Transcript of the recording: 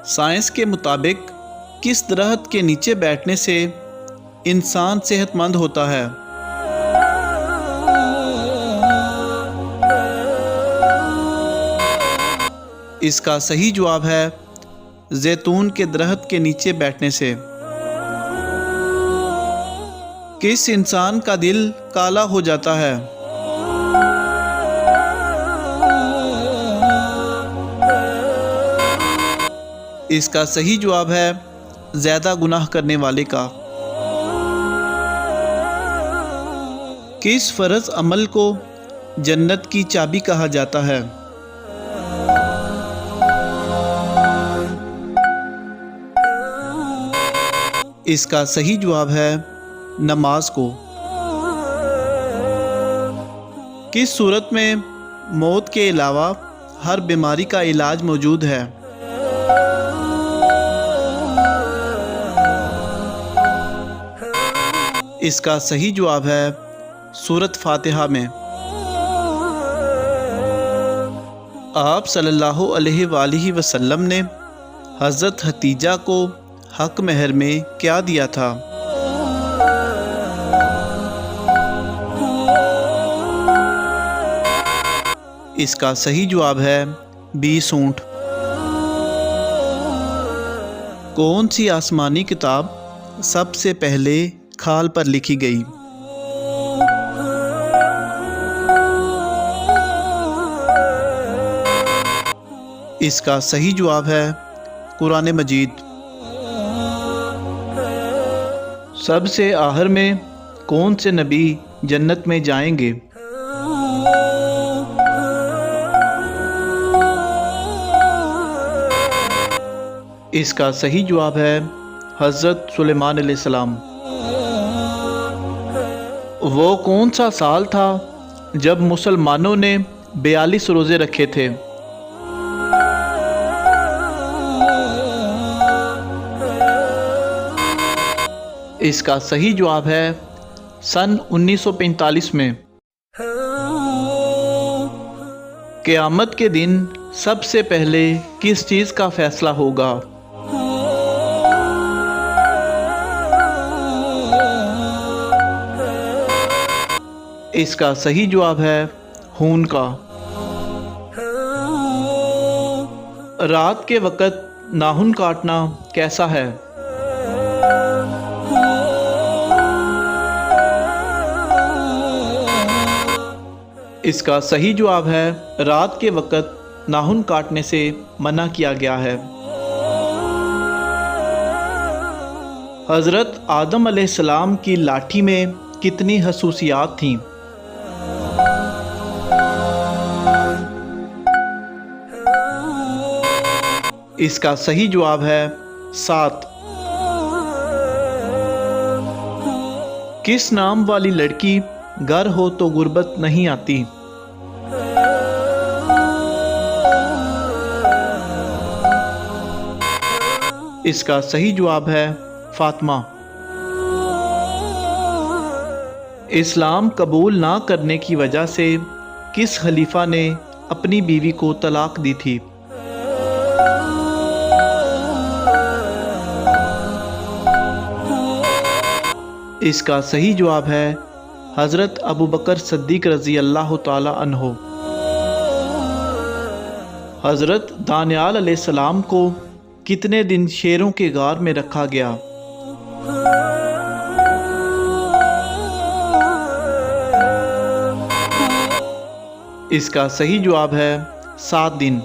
Science کے مطابق کس درخت کے نیچے بیٹھنے سے انسان صحت مند ہوتا ہے؟ اس کا صحیح جواب ہے زیتون کے درخت کے نیچے بیٹھنے سے۔ کس انسان کا دل کالا ہو جاتا ہے؟ اس کا صحیح جواب ہے زیادہ گناہ کرنے والے کا۔ کس فرض عمل کو جنت کی چابی کہا جاتا ہے؟ اس کا صحیح جواب ہے نماز کو۔ کس صورت میں موت کے علاوہ ہر بیماری کا علاج موجود ہے؟ اس کا صحیح جواب ہے سورۃ فاتحہ میں۔ آپ صلی اللہ علیہ وآلہ وسلم نے حضرت ختیجہ کو حق مہر میں کیا دیا تھا؟ اس کا صحیح جواب ہے 20 اونٹ۔ کون سی آسمانی کتاب سب سے پہلے کھال پر لکھی گئی؟ اس کا صحیح جواب ہے قرآن مجید۔ سب سے آخر میں کون سے نبی جنت میں جائیں گے؟ اس کا صحیح جواب ہے حضرت سلیمان علیہ السلام۔ وہ کون سا سال تھا جب مسلمانوں نے 42 روزے رکھے تھے؟ اس کا صحیح جواب ہے سن 1945 میں۔ قیامت کے دن سب سے پہلے کس چیز کا فیصلہ ہوگا؟ اس کا صحیح جواب ہے خون کا۔ رات کے وقت ناخن کاٹنا کیسا ہے؟ اس کا صحیح جواب ہے رات کے وقت ناخن کاٹنے سے منع کیا گیا ہے۔ حضرت آدم علیہ السلام کی لاٹھی میں کتنی خصوصیات تھیں؟ اس کا صحیح جواب ہے 7۔ کس نام والی لڑکی گھر ہو تو غربت نہیں آتی؟ اس کا صحیح جواب ہے فاطمہ۔ اسلام قبول نہ کرنے کی وجہ سے کس خلیفہ نے اپنی بیوی کو طلاق دی تھی؟ اس کا صحیح جواب ہے حضرت ابوبکر صدیق رضی اللہ تعالی عنہ۔ حضرت دانیال علیہ السلام کو کتنے دن شیروں کے غار میں رکھا گیا؟ اس کا صحیح جواب ہے 7 دن۔